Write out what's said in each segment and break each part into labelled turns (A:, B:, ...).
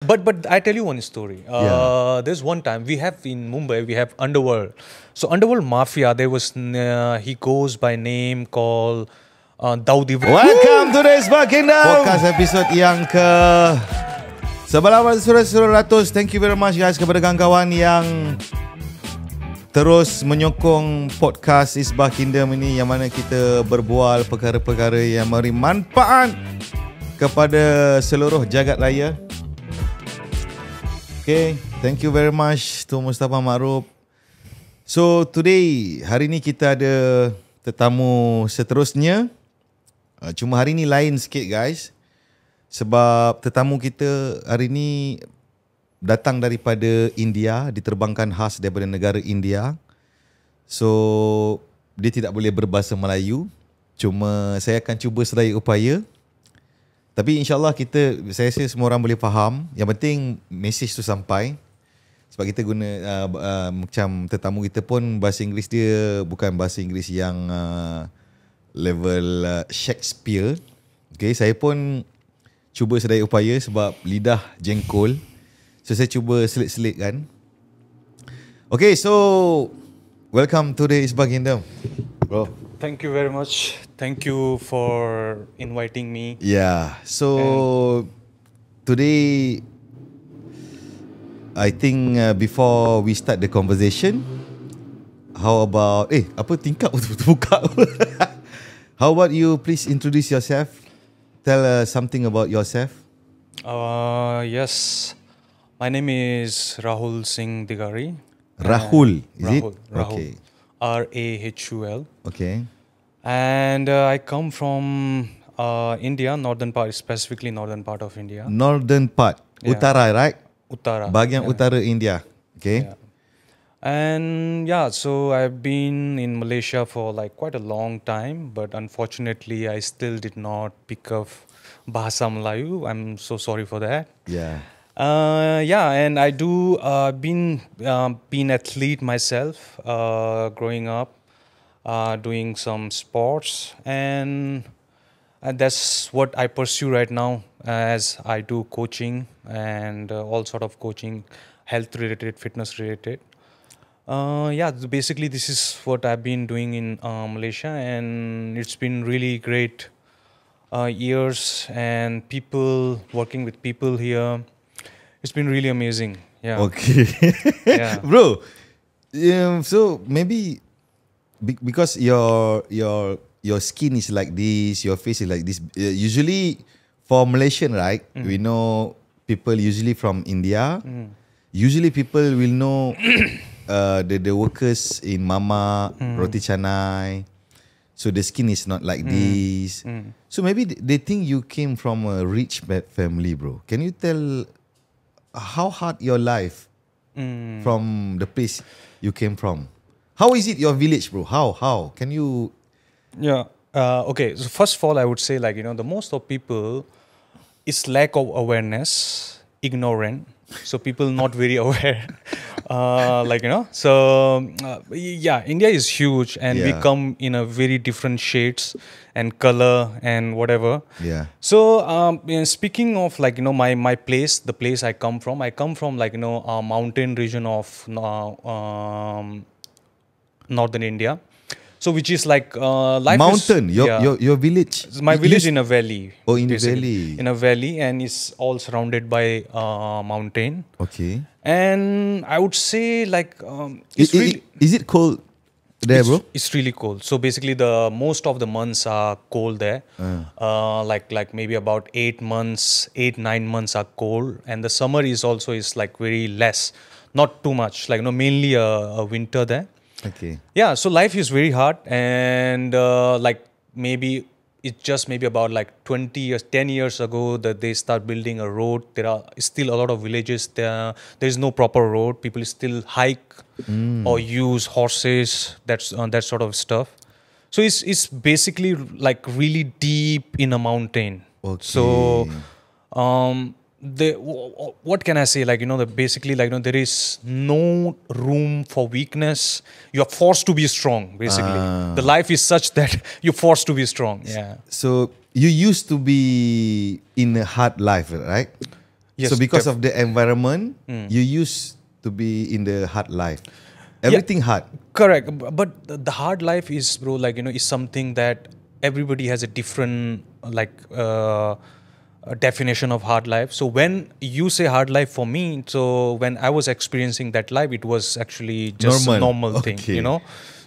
A: But I tell you one story. There's one time we have in Mumbai, we have Underworld. So Underworld Mafia, there was he goes by name called Daud Ibrahim.
B: Welcome to the Isbah Kingdom podcast episode yang ke 1800. Thank you very much guys kepada kawan-kawan yang terus menyokong podcast Isbah Kingdom ini, yang mana kita berbual perkara-perkara yang memberi manfaat kepada seluruh jagat raya. Okay, thank you very much to Mustafa Ma'ruf. So today, hari ni kita ada tetamu seterusnya. Cuma hari ni lain sikit guys, sebab tetamu kita hari ni datang daripada India, diterbangkan khas daripada negara India. So dia tidak boleh berbahasa Melayu. Cuma saya akan cuba sedaya upaya. Tapi insyaAllah saya rasa semua orang boleh faham. Yang penting message tu sampai. Sebab kita guna macam tetamu kita pun bahasa Inggeris dia bukan bahasa Inggeris yang level Shakespeare. Okay, saya pun cuba sedaya upaya sebab lidah jengkol. So saya cuba selit-selitkan. Okay, so welcome to the Isbah Kingdom, bro.
A: Thank you very much. Thank you for inviting me.
B: Yeah, so today I think before we start the conversation, how about apa tingkap buka? How about you please introduce yourself? Tell something about yourself.
A: Yes, my name is Rahul Singh Digari.
B: Rahul, is
A: Rahul,
B: it?
A: Rahul.
B: Okay.
A: Rahul.
B: Okay.
A: And I come from India, northern part, specifically northern part of India.
B: Northern part,
A: Yeah.
B: utara, right?
A: Uttara.
B: Bahagian utara India. Okay.
A: Yeah. And yeah, so I've been in Malaysia for like quite a long time, but unfortunately I still did not pick up Bahasa Melayu. I'm so sorry for that.
B: Yeah.
A: Yeah, and I do been athlete myself, growing up, doing some sports, and that's what I pursue right now, as I do coaching and all sort of coaching, health related, fitness related. Yeah, basically this is what I've been doing in Malaysia, and it's been really great years, and working with people here. It's been really amazing. Yeah.
B: Okay.
A: Yeah.
B: Bro, so maybe because your skin is like this, your face is like this. Usually for Malaysian, right? We know people usually from India. Usually people will know the workers in Mama, Roti Canai. So the skin is not like this. So maybe they think you came from a rich family, bro. Can you tell how hard your life from the place you came from? How is it your village, bro? How? Can you...
A: Yeah. Okay. So first of all, I would say, like, the most of people is lack of awareness, ignorant. So people not very aware. So yeah, India is huge, and we come in a very different shades and color and whatever.
B: Yeah.
A: So speaking of my place, the place I come from a mountain region of northern India. So which is like life
B: mountain,
A: is,
B: your village.
A: My village in a valley.
B: Oh, in the
A: basically.
B: valley.
A: In a valley, and it's all surrounded by mountain.
B: Okay.
A: And I would say
B: Is it cold there, bro?
A: It's really cold. So basically, the most of the months are cold there. Like maybe about 9 months are cold, and the summer is like very less, not too much. Mainly a winter there.
B: Okay.
A: Yeah, so life is very hard, and maybe about 20 years, 10 years ago that they start building a road. There are still a lot of villages there. There is no proper road. People still hike or use horses. That sort of stuff. So it's basically like really deep in a mountain.
B: Okay.
A: So what can I say? Basically, there is no room for weakness. You are forced to be strong. Basically, the life is such that you're forced to be strong. Yeah.
B: So you used to be in a hard life, right?
A: Yes,
B: So because of the environment, you used to be in the hard life. Everything hard.
A: Correct. But the hard life is, bro, like, is something that everybody has a different, definition of hard life. So when you say hard life for me, so when I was experiencing that life, it was actually just a normal thing,
B: Okay.
A: So,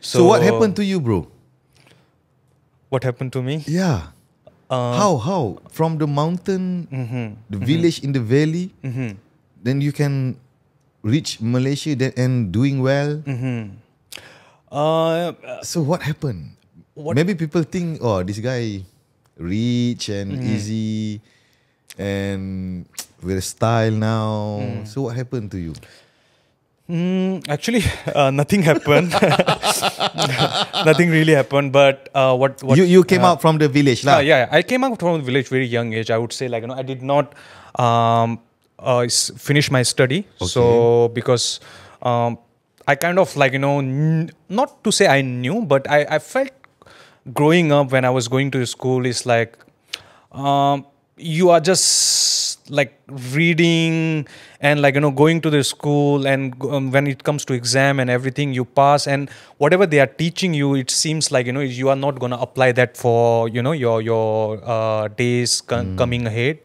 B: So what happened to you, bro?
A: What happened to me?
B: Yeah. How? From the mountain, the village in the valley, then you can reach Malaysia and doing well.
A: Uh,
B: So what happened? Maybe people think, oh, this guy rich and easy and with a style now. So what happened to you?
A: Actually, nothing happened. Nothing really happened. But what
B: You came out from the village, lah.
A: yeah, I came out from the village very young age. I would say, like, I did not finish my study. So because I kind of, like, not to say I knew, but I felt growing up when I was going to school is like, you are just like reading and, like, going to the school, and when it comes to exam and everything, you pass, and whatever they are teaching you, it seems like, you are not going to apply that for, your days coming ahead.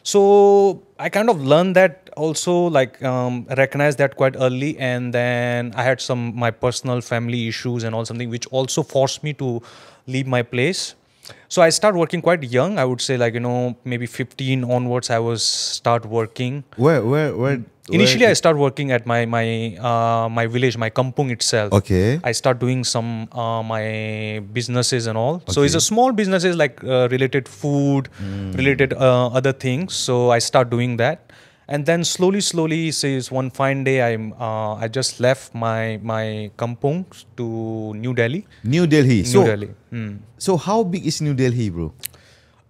A: So I kind of learned that also, like, recognized that quite early, and then I had my personal family issues and all, something which also forced me to leave my place. So I started working quite young. I would say, like, maybe 15 onwards, I was start working.
B: Where?
A: Initially, I started working at my village, my kampung itself.
B: Okay.
A: I start doing some my businesses and all. So it's a small businesses, like related food, related other things. So I start doing that, and then slowly, says one fine day, I just left my kampung to New Delhi.
B: New Delhi.
A: New Delhi.
B: So how big is New Delhi, bro?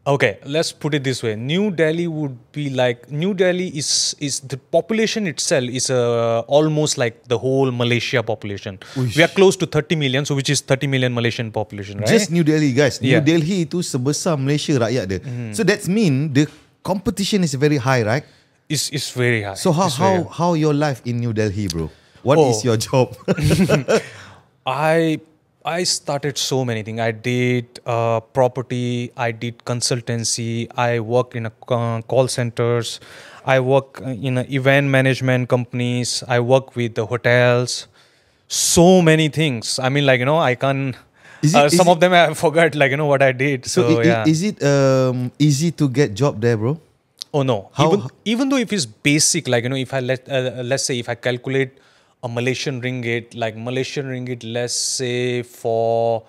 A: Okay, let's put it this way. New Delhi would be like, New Delhi is the population itself is almost like the whole Malaysia population.
B: Uish.
A: We are close to 30 million, so which is 30 million Malaysian population, right?
B: Just New Delhi, guys.
A: Yeah.
B: New Delhi itu sebesar Malaysia rakyat dia. So that mean the competition is very high, right?
A: It's very high.
B: So
A: It's very high.
B: how your life in New Delhi, bro? What is your job?
A: I started so many things. I did property, I did consultancy, I worked in a call centers, I work in event management companies, I work with the hotels, so many things. I mean, like, I can't, some of them I forgot, like, what I did. So, yeah.
B: Is it easy to get job there, bro?
A: Oh, no. Even though if it's basic, like, if I let's say if I calculate a Malaysian ringgit, let's say for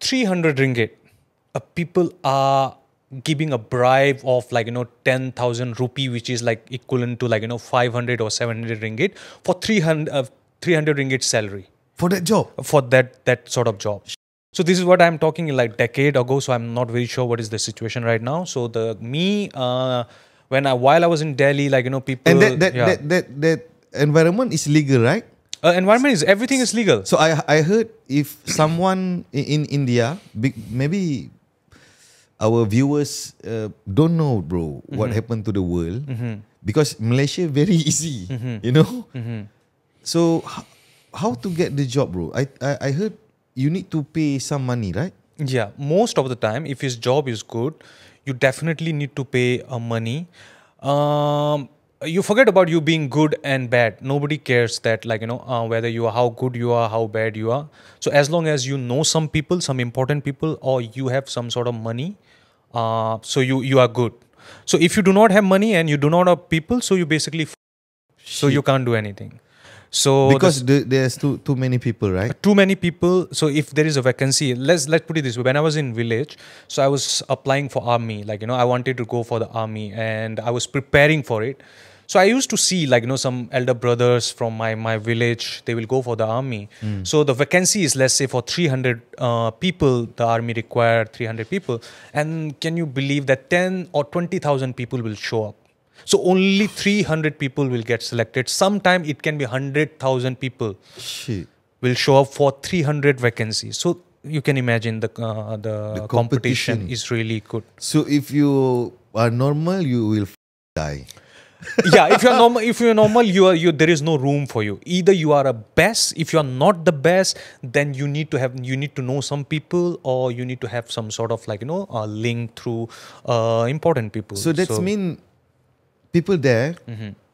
A: 300 ringgit, people are giving a bribe of, like, 10,000 rupee, which is like equivalent to, like, 500 or 700 ringgit for 300 ringgit salary.
B: For that job?
A: For that sort of job. So this is what I'm talking, like, decade ago. So I'm not very sure what is the situation right now. So while I was in Delhi, like, people.
B: And that environment is legal, right?
A: Environment is, everything is legal.
B: So I heard if someone in India, maybe our viewers don't know, bro, what happened to the world, because Malaysia very easy, you know. So how to get the job, bro? I heard you need to pay some money, right?
A: Yeah, most of the time, if his job is good, you definitely need to pay money. You forget about you being good and bad. Nobody cares that, like, whether you are, how good you are, how bad you are. So as long as you know some people, some important people, or you have some sort of money, so you are good. So if you do not have money and you do not have people, so you basically, so you can't do anything. So
B: because there's too many people, right?
A: Too many people. So if there is a vacancy, let's put it this way. When I was in village, so I was applying for army. Like, I wanted to go for the army, and I was preparing for it. So I used to see, like, some elder brothers from my village, they will go for the army. So the vacancy is, let's say, for 300 people, the army required 300 people. And can you believe that 10 or 20,000 people will show up? So only 300 people will get selected. Sometime it can be 100,000 people will show up for 300 vacancies. So you can imagine the competition is really good.
B: So if you are normal, you will die.
A: Yeah, if you're normal, you there is no room for you. Either you are a best. If you are not the best, then you need to know some people, or you need to have some sort of like a link through important people.
B: So that's mean people there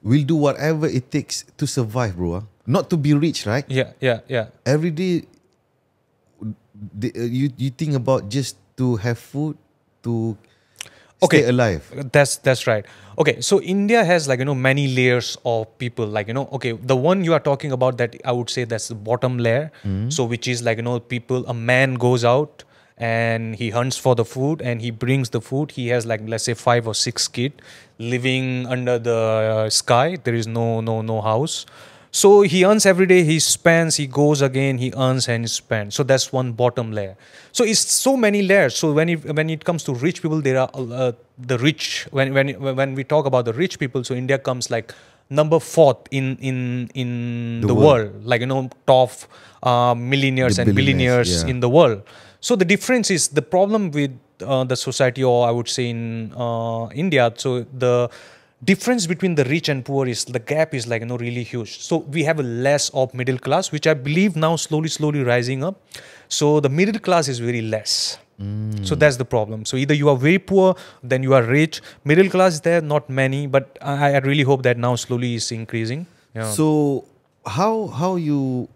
B: will do whatever it takes to survive, bro. Not to be rich, right?
A: Yeah.
B: Every day, you think about just to have food to
A: Okay.
B: stay alive.
A: That's right. Okay, so India has like many layers of people. Like okay, the one you are talking about, that I would say that's the bottom layer. So which is like people. A man goes out and he hunts for the food and he brings the food. He has like, let's say, 5 or 6 kids living under the sky. There is no house. So he earns every day, he spends, he goes again, he earns and he spends. So that's one bottom layer. So it's so many layers. So when it comes to rich people, there are the rich. When we talk about the rich people, so India comes like number fourth in the world. Like top millionaires
B: The
A: and
B: billionaires,
A: billionaires
B: yeah.
A: in the world. So the difference is the problem with the society, or I would say in India. So the difference between the rich and poor is the gap is like really huge. So we have a less of middle class, which I believe now slowly rising up. So the middle class is very less. So that's the problem. So either you are very poor, then you are rich. Middle class is there, not many, but I really hope that now slowly is increasing. Yeah.
B: So how you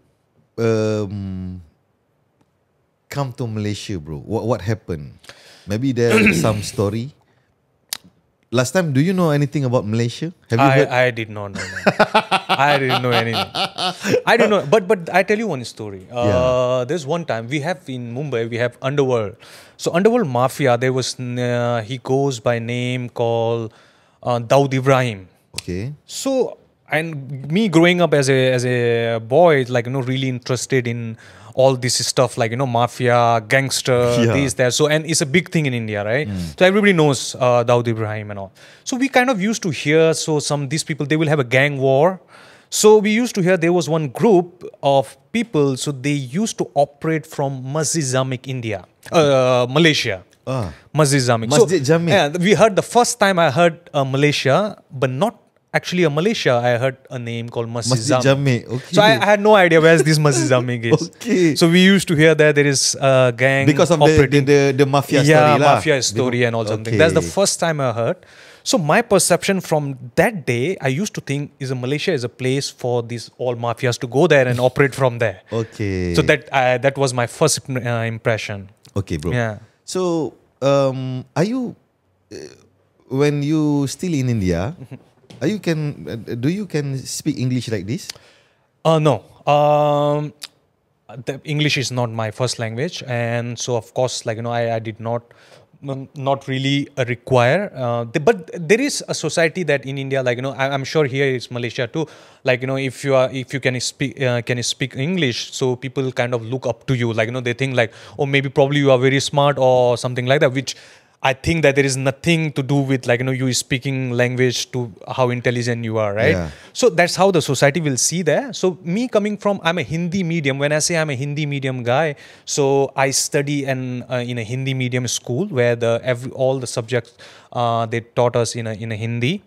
B: come to Malaysia, bro? What happened? Maybe there is some story. Last time, do you know anything about Malaysia? Have you heard?
A: I did not know. I didn't know anything. I don't know. But I tell you one story.
B: Yeah.
A: There's one time we have in Mumbai, we have Underworld. So Underworld Mafia, there was he goes by name called Daud Ibrahim.
B: Okay.
A: So, and me growing up as a boy, like really interested in all this stuff, like mafia, gangster,
B: Yeah.
A: this, that. So, and it's a big thing in India, right? So everybody knows Daud Ibrahim and all. So we kind of used to hear. So these people, they will have a gang war. So we used to hear there was one group of people. So they used to operate from Masjid Zamik, India, Malaysia. Masjid Zamik.
B: Masjid Zamik.
A: Yeah, we heard the first time I heard Malaysia, but not actually a Malaysia. I heard a name called Masjid
B: Masjid
A: Zamik.
B: Jamik. Okay.
A: So I had no idea where this Masjid Zamik is.
B: Okay.
A: So we used to hear that there is a gang
B: Because of
A: operating.
B: the mafia story
A: Yeah,
B: lah.
A: mafia story and all something. That's the first time I heard. So my perception from that day, I used to think Malaysia is a place for these all mafias to go there and operate from there.
B: Okay.
A: So that was my first impression.
B: Okay, bro.
A: Yeah.
B: So, are you when you still in India? Are you do you can speak English like this?
A: No. The English is not my first language, and so of course, like I did not really require. But there is a society that in India, like I'm sure here it's Malaysia too. Like if you can speak English, so people kind of look up to you. Like they think like, oh, maybe probably you are very smart or something like that, which I think that there is nothing to do with like you speaking language to how intelligent you are, right?
B: Yeah.
A: So that's how the society will see there. So me coming from, I'm a Hindi medium. When I say I'm a Hindi medium guy, so I study in a Hindi medium school where all the subjects they taught us in a Hindi.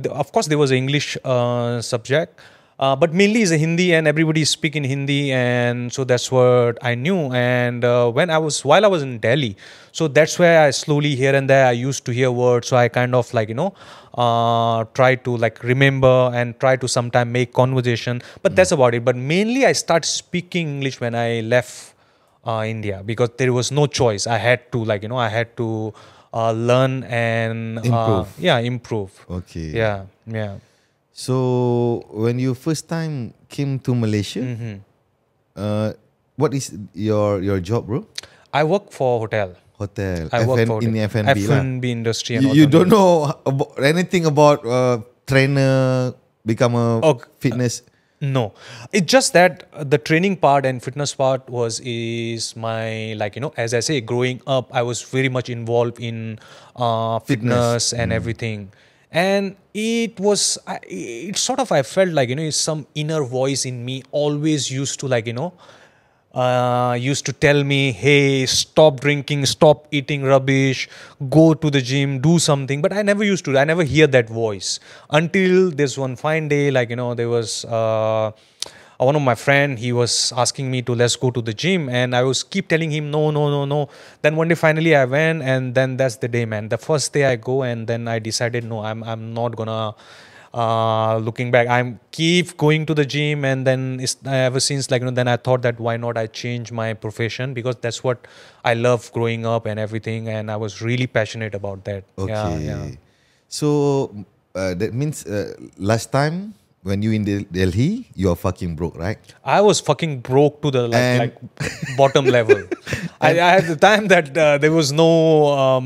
A: Of course, there was an English subject. But mainly is a Hindi, and everybody is speaking Hindi, and so that's what I knew. And while I was in Delhi, so that's where I slowly here and there I used to hear words. So I kind of like try to like remember and try to sometime make conversation. But that's about it. But mainly I start speaking English when I left India, because there was no choice. I had to learn and
B: Improve.
A: improve.
B: Okay.
A: Yeah.
B: So, when you first time came to Malaysia, what is your job, bro?
A: I work for hotel.
B: Hotel.
A: I work for
B: in the F&B lah.
A: F&B industry. And all
B: You
A: that.
B: don't know anything about trainer, become a
A: Oh,
B: fitness.
A: No, it's just that the training part and fitness part is my, like as I say, growing up, I was very much involved in fitness and everything. And it was, I felt like, it's some inner voice in me always used to like, used to tell me, hey, stop drinking, stop eating rubbish, go to the gym, do something. But I never used to. I never hear that voice until this one fine day, like, there was one of my friend, he was asking me to let's go to the gym, and I was keep telling him no, no, no, no. Then one day finally I went, and then that's the day, man. The first day I go, and then I decided, no, I'm not gonna looking back, I'm keep going to the gym. And then ever since, like, then I thought that why not I change my profession, because that's what I love growing up and everything, and I was really passionate about that.
B: Okay.
A: Yeah.
B: So that means last time when you in Delhi, you are fucking broke, right?
A: I was fucking broke to the
B: And-
A: like bottom level. I had the time that there was no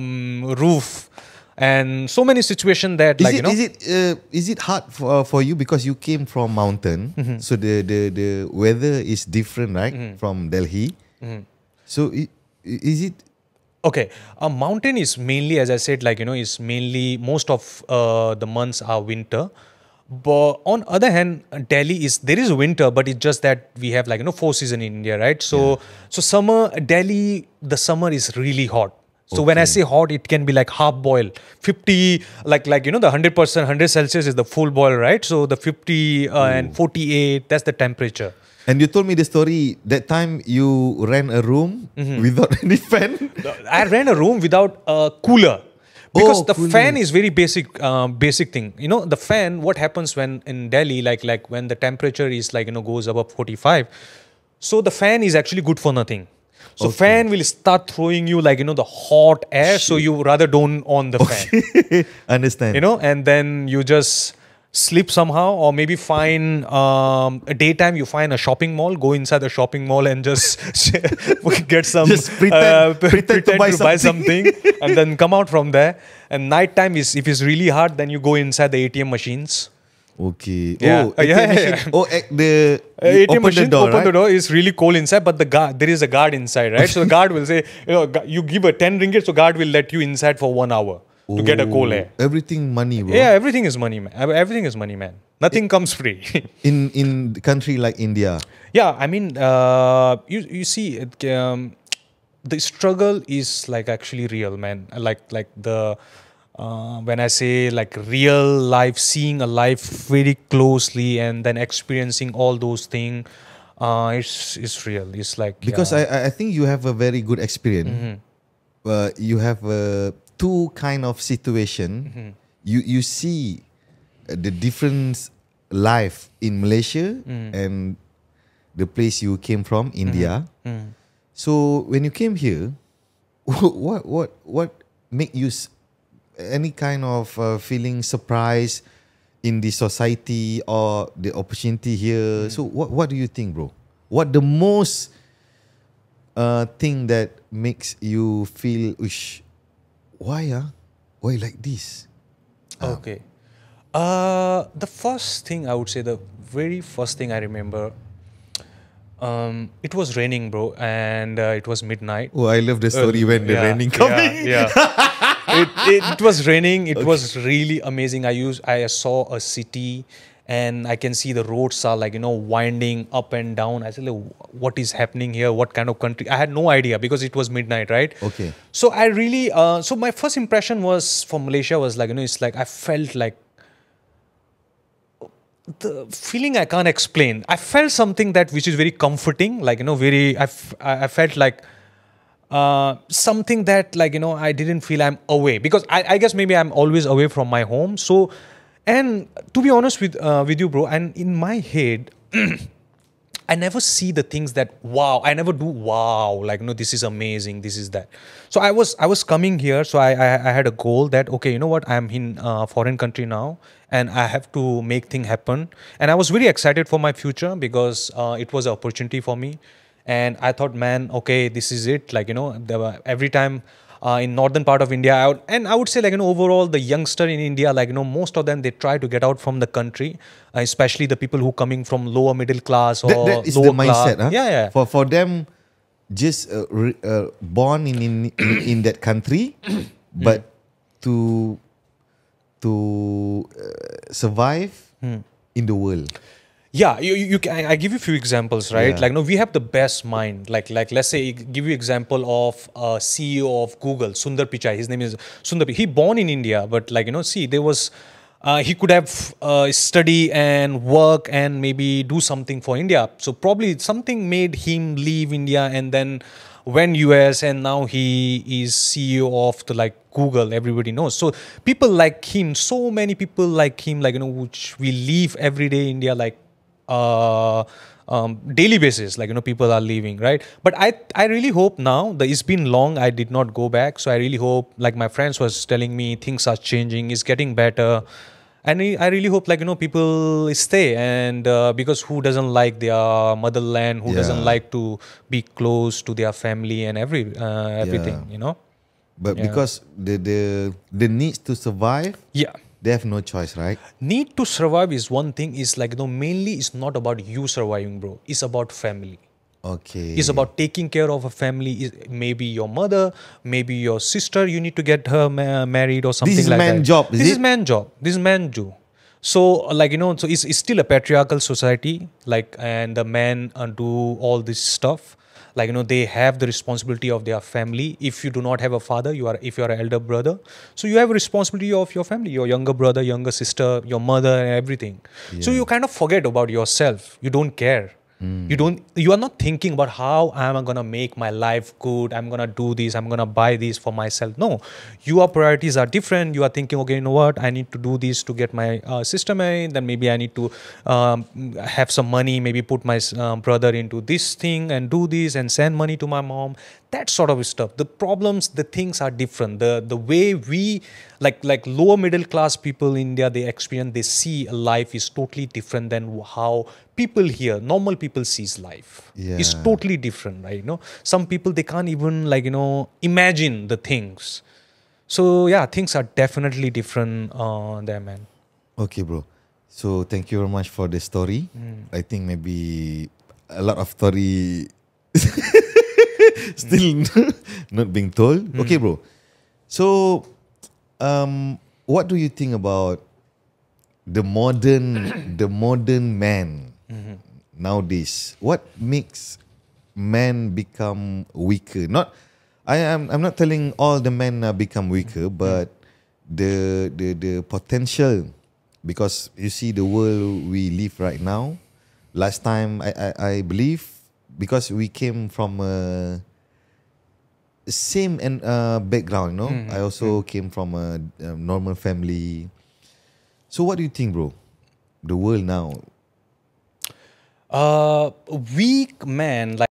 A: roof, and so many situations that
B: Is it hard for you because you came from mountain, so the weather is different, right, from Delhi? So is it?
A: Okay, a mountain is mainly, as I said, like, is mainly most of the months are winter. But on other hand, Delhi there is winter, but it's just that we have, like, four season in India, right? So summer, Delhi, the summer is really hot. So when I say hot, it can be like half boil, 50, like the 100%, 100 Celsius is the full boil, right? So the 50 and 48, that's the temperature.
B: And you told me the story that time you ran a room without any fan.
A: I ran a room without a cooler, because the
B: cooler.
A: fan is very basic thing. The fan, what happens when in Delhi, like when the temperature is, like, goes above 45, so the fan is actually good for nothing. So fan will start throwing you, like, the hot air. So you rather don't on the fan,
B: Understand.
A: and then you just sleep somehow, or maybe find a daytime, you find a shopping mall, go inside the shopping mall and just get some,
B: Just pretend to buy
A: something and then come out from there. And nighttime is, if it's really hard, then you go inside the ATM machines.
B: Okay.
A: Yeah.
B: Oh,
A: Yeah,
B: ATM
A: yeah,
B: machine.
A: yeah.
B: Oh, you
A: ATM
B: open
A: machine,
B: the door,
A: open
B: right?
A: the door, it's really cold inside, but there is a guard inside, right? So the guard will say, you give a 10 ringgit, so guard will let you inside for 1 hour to get a cold air.
B: Everything money, bro.
A: Yeah, everything is money, man. Everything is money, man. Nothing comes free.
B: In the country like India.
A: Yeah, I mean, you see, the struggle is, like, actually real, man. Like the when I say, like, real life, seeing a life very closely and then experiencing all those things, it's real. It's like,
B: Because
A: yeah.
B: I think you have a very good experience. You have two kind of situation. You see the different life in Malaysia and the place you came from, India. So when you came here, what make you any kind of feeling surprise in the society or the opportunity here? So what do you think, bro? What the most thing that makes you feel, why like this?
A: Okay. The first thing I would say, the very first thing I remember, it was raining, bro, and it was midnight.
B: Oh, I love the story when the raining coming.
A: Yeah. It was raining. It was really amazing. I saw a city, and I can see the roads are, like, winding up and down. I said, like, what is happening here? What kind of country? I had no idea because it was midnight, right?
B: Okay.
A: So I really, so my first impression was for Malaysia was, like, it's like I felt like the feeling I can't explain. I felt something that which is very comforting, like, very. I felt like something that, like, I didn't feel I'm away, because I guess maybe I'm always away from my home. So, and to be honest with you, bro, and in my head, I never see the things that wow. I never do wow, like, this is amazing, this is that. So I was coming here, so I had a goal that, okay, you know what, I'm in a foreign country now, and I have to make things happen. And I was very excited for my future, because it was an opportunity for me. And I thought, man, okay, this is it. Like, there were, every time in northern part of India, I would say, like, overall, the youngster in India, like, most of them, they try to get out from the country, especially the people who coming from lower middle class or
B: That is
A: lower
B: the mindset,
A: class.
B: huh?
A: Yeah.
B: For them, just born in that country, but to survive in the world.
A: Yeah, you can, I give you a few examples, right?
B: Yeah.
A: Like, no, we have the best mind. Like let's say, give you example of CEO of Google, Sundar Pichai. His name is Sundar. He born in India, but like, see, there was, he could have study and work and maybe do something for India. So probably something made him leave India and then went US, and now he is CEO of the like Google. Everybody knows. So people like him, so many people like him, like, which we leave every day India, like uh, daily basis, like, people are leaving, right? But I really hope now that it's been long, I did not go back, so I really hope, like my friends was telling me, things are changing, it's getting better. And I really hope, like, people stay, and because who doesn't like their motherland, who doesn't
B: Yeah.
A: like to be close to their family and everything,
B: But
A: Yeah.
B: because the needs to survive,
A: Yeah.
B: they have no choice, right?
A: Need to survive is one thing, is like, mainly it's not about you surviving, bro, it's about family.
B: Okay.
A: It's about taking care of a family. Maybe your mother, maybe your sister, you need to get her married or something
B: is
A: like
B: man
A: that.
B: job, is
A: This
B: it?
A: is man job. This is man job. So, like, so it's still a patriarchal society, like, and the men do all this stuff. Like, they have the responsibility of their family. If you do not have a father, if you are an elder brother, so you have a responsibility of your family, your younger brother, younger sister, your mother, and everything. So you kind of forget about yourself. You don't care. You are not thinking about how am I gonna make my life good, I'm gonna do this, I'm gonna buy this for myself. No, your priorities are different. You are thinking, okay, you know what, I need to do this to get my sister married, then maybe I need to have some money, maybe put my brother into this thing and do this and send money to my mom, that sort of stuff. The problems, the things are different. The way we, like lower middle class people in India, they experience, they see life is totally different than how people here, normal people, sees life. It's
B: Yeah.
A: totally different, right? Some people, they can't even, like, imagine the things. So yeah, things are definitely different there, man.
B: Okay, bro. So thank you very much for the story. I think maybe a lot of story still not being told. Okay, bro. So, what do you think about the modern man nowadays? What makes men become weaker? I'm not telling all the men become weaker, but the potential, because you see the world we live right now. Last time I believe, because we came from a same and background, I also came from a normal family. So what do you think, bro? The world now.
A: Weak man, like